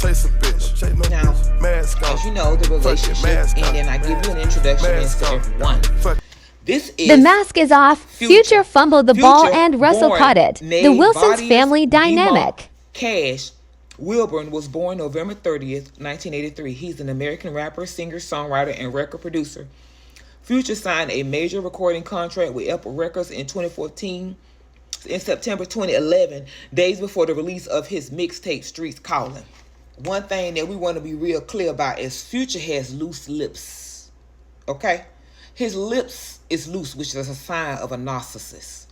chase a bitch. Chase no now, bitch. Mask as off. you know, the relationship, and then I give you an introduction as to everyone. This is The mask is off. Future fumbled the ball and Russell caught it. The Wilson's family dynamic. Cash Wilburn was born November 30th, 1983. He's an American rapper, singer, songwriter, and record producer. Future signed a major recording contract with Apple Records in 2014. In September 2011, days before the release of his mixtape Streets Calling. One thing that we want to be real clear about is Future has loose lips. Okay? His lips is loose, which is a sign of a narcissistic.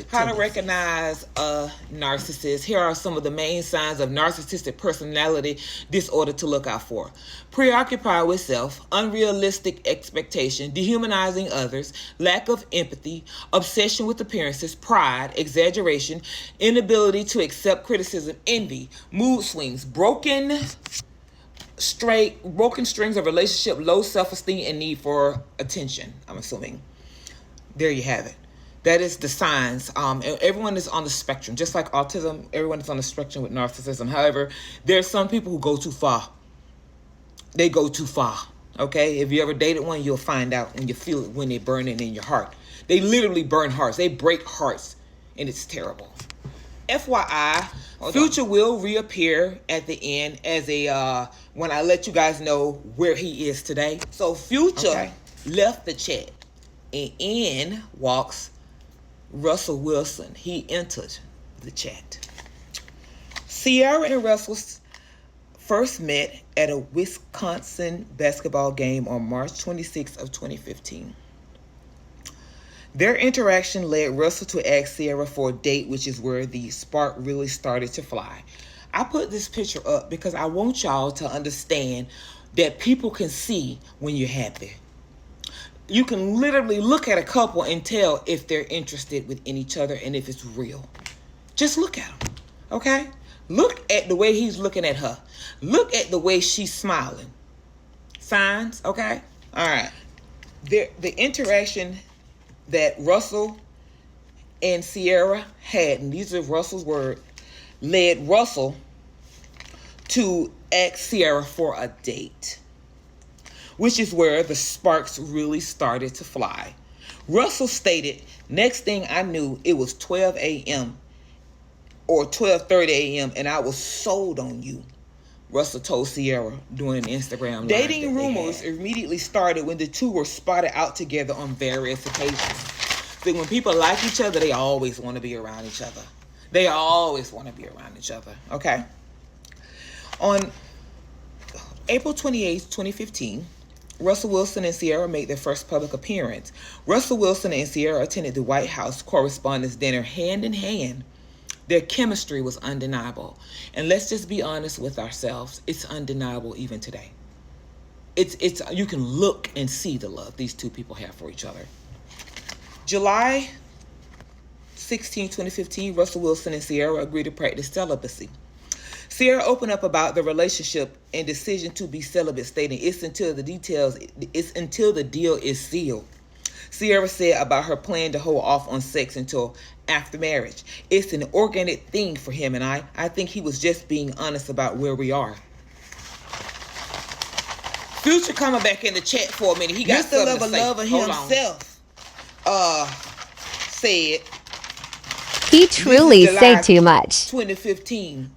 How to recognize a narcissist. Here are some of the main signs of narcissistic personality disorder to look out for. Preoccupied with self, unrealistic expectation, dehumanizing others, lack of empathy, obsession with appearances, pride, exaggeration, inability to accept criticism, envy, mood swings, broken strings of relationship, low self-esteem, and need for attention, I'm assuming. There you have it. That is the signs. Everyone is on the spectrum. Just like autism, everyone is on the spectrum with narcissism. However, there are some people who go too far. They go too far. Okay? If you ever dated one, you'll find out when you feel it when they're burning in your heart. They literally burn hearts. They break hearts. And it's terrible. FYI, Future will reappear at the end as a when I let you guys know where he is today. So Future left the chat, and in walks Russell Wilson. He entered the chat. Ciara and Russell first met at a Wisconsin basketball game on March 26th of 2015. Their interaction led Russell to ask Ciara for a date, which is where the spark really started to fly. I put this picture up because I want y'all to understand that people can see when you're happy. You can literally look at a couple and tell if they're interested within each other and if it's real. Just look at them, okay? Look at the way he's looking at her. Look at the way she's smiling. Signs, okay? All right. The interaction that Russell and Ciara had, and these are Russell's words, led Russell to ask Ciara for a date, which is where the sparks really started to fly. Russell stated, next thing I knew, it was 12 a.m. or 12:30 a.m. and I was sold on you, Russell told Ciara during an Instagram live. Dating rumors immediately started when the two were spotted out together on various occasions. See, when people like each other, they always want to be around each other. They always want to be around each other, okay? On April 28, 2015, Russell Wilson and Ciara made their first public appearance. Russell Wilson and Ciara attended the White House Correspondents' Dinner hand in hand. Their chemistry was undeniable. And let's just be honest with ourselves. It's undeniable even today. It's you can look and see the love these two people have for each other. July 16, 2015, Russell Wilson and Ciara agreed to practice celibacy. Ciara opened up about the relationship and decision to be celibate, stating, it's until the deal is sealed. Ciara said about her plan to hold off on sex until after marriage. It's an organic thing for him and I. I think he was just being honest about where we are. Future coming back in the chat for a minute. He got something to say. Lover himself said he truly said too much. 2015.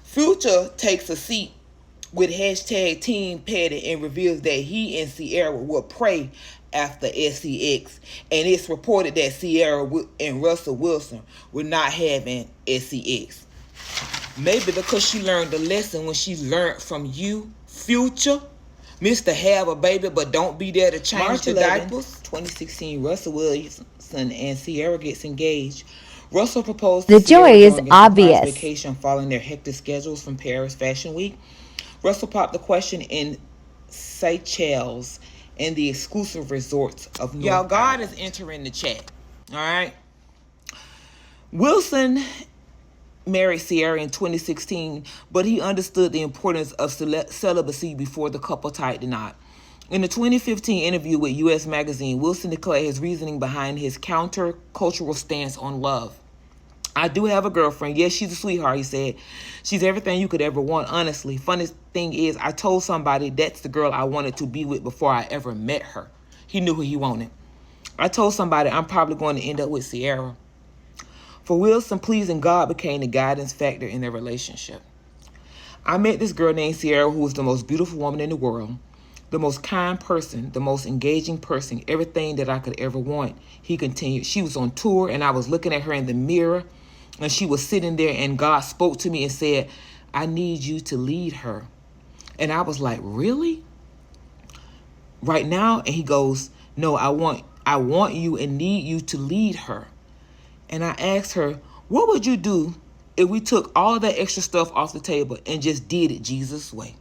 Future takes a seat with hashtag Team Petty and reveals that he and Ciara will pray after SEX, and it's reported that Ciara and Russell Wilson were not having SEX. Maybe because she learned the lesson when she learned from you, Future. Mr. Have a baby, but don't be there to change March the 11, diapers. 2016, Russell Wilson and Ciara gets engaged. Russell proposed to the joy is obvious. Vacation following their hectic schedules from Paris Fashion Week. Russell popped the question in Seychelles and the exclusive resorts of North Y'all, God Island. Is entering the chat. All right. Wilson married Ciara in 2016, but he understood the importance of celibacy before the couple tied the knot. In a 2015 interview with U.S. Magazine, Wilson declared his reasoning behind his counter-cultural stance on love. I do have a girlfriend. Yes, she's a sweetheart, he said. She's everything you could ever want, honestly. Funniest thing is, I told somebody that's the girl I wanted to be with before I ever met her. He knew who he wanted. I told somebody I'm probably going to end up with Sierra. For Wilson, pleasing God became the guidance factor in their relationship. I met this girl named Sierra who was the most beautiful woman in the world, the most kind person, the most engaging person, everything that I could ever want. He continued. She was on tour and I was looking at her in the mirror and she was sitting there and God spoke to me and said, I need you to lead her. And I was like, really? Right now? And he goes, no, I want you and need you to lead her. And I asked her, what would you do if we took all that extra stuff off the table and just did it Jesus' way?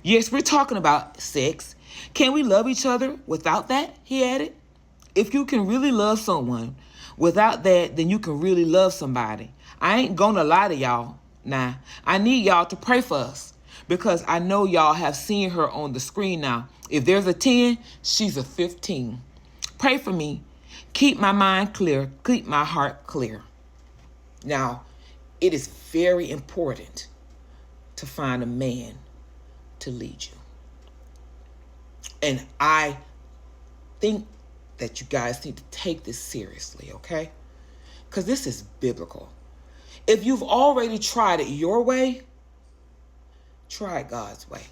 Yes, we're talking about sex. Can we love each other without that? He added. If you can really love someone without that, then you can really love somebody. I ain't gonna lie to y'all. Nah, I need y'all to pray for us because I know y'all have seen her on the screen now. If there's a 10, she's a 15. Pray for me. Keep my mind clear. Keep my heart clear. Now, it is very important to find a man to lead you. And I think that you guys need to take this seriously, okay? Because this is biblical. If you've already tried it your way, try it God's way.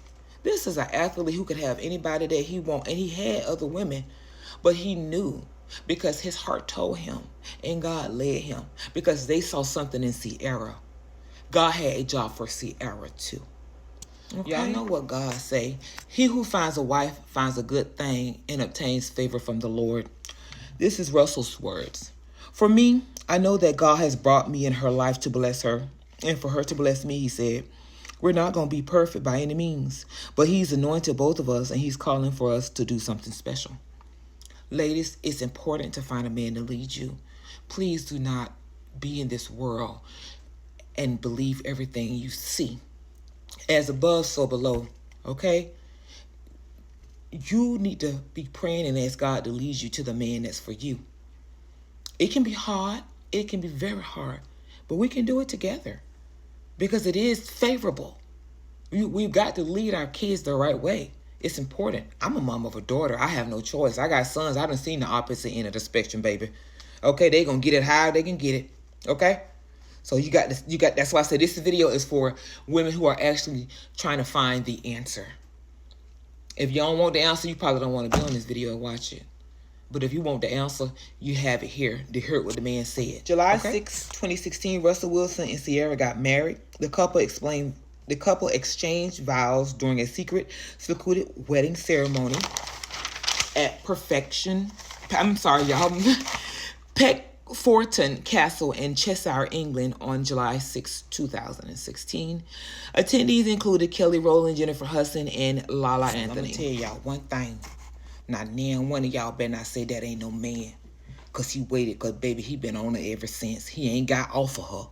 This is an athlete who could have anybody that he want, and he had other women, but he knew because his heart told him, and God led him because they saw something in Sierra. God had a job for Sierra too. Okay. Y'all know what God say. He who finds a wife finds a good thing and obtains favor from the Lord. This is Russell's words. For me, I know that God has brought me in her life to bless her. And for her to bless me, he said, we're not going to be perfect by any means. But he's anointed both of us and he's calling for us to do something special. Ladies, it's important to find a man to lead you. Please do not be in this world and believe everything you see. As above, so below, okay? You need to be praying and ask God to lead you to the man that's for you. It can be hard. It can be very hard. But we can do it together because it is favorable. We've got to lead our kids the right way. It's important. I'm a mom of a daughter. I have no choice. I got sons. I done seen the opposite end of the spectrum, baby. Okay, they gonna get it how they can get it. Okay? So you got this. That's why I said this video is for women who are actually trying to find the answer. If you don't want the answer, you probably don't want to be on this video and watch it. But if you want the answer, you have it here to hear what the man said. July 6, 2016, Russell Wilson and Sierra got married. The couple exchanged vows during a secluded wedding ceremony at Peckforton Castle in Cheshire, England on July 6, 2016. Attendees included Kelly Rowland, Jennifer Hudson, and Lala Anthony. I'm going to tell y'all one thing. Now, one of y'all better not say that ain't no man. Because he waited, because, baby, he been on her ever since. He ain't got off of her.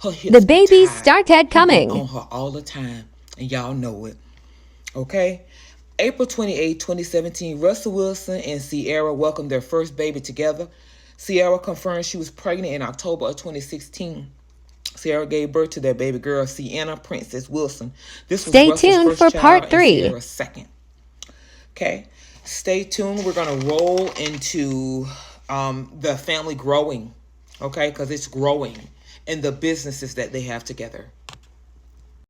Her hips the baby started coming. He been on her all the time. And y'all know it. Okay? April 28, 2017, Russell Wilson and Sierra welcomed their first baby together. Sierra confirmed she was pregnant in October of 2016. Sierra gave birth to their baby girl, Sienna Princess Wilson. This was Stay Russell's tuned first for child part and 3. Sierra's second. Okay? Stay tuned. We're going to roll into the family growing. Okay? Because it's growing. And the businesses that they have together.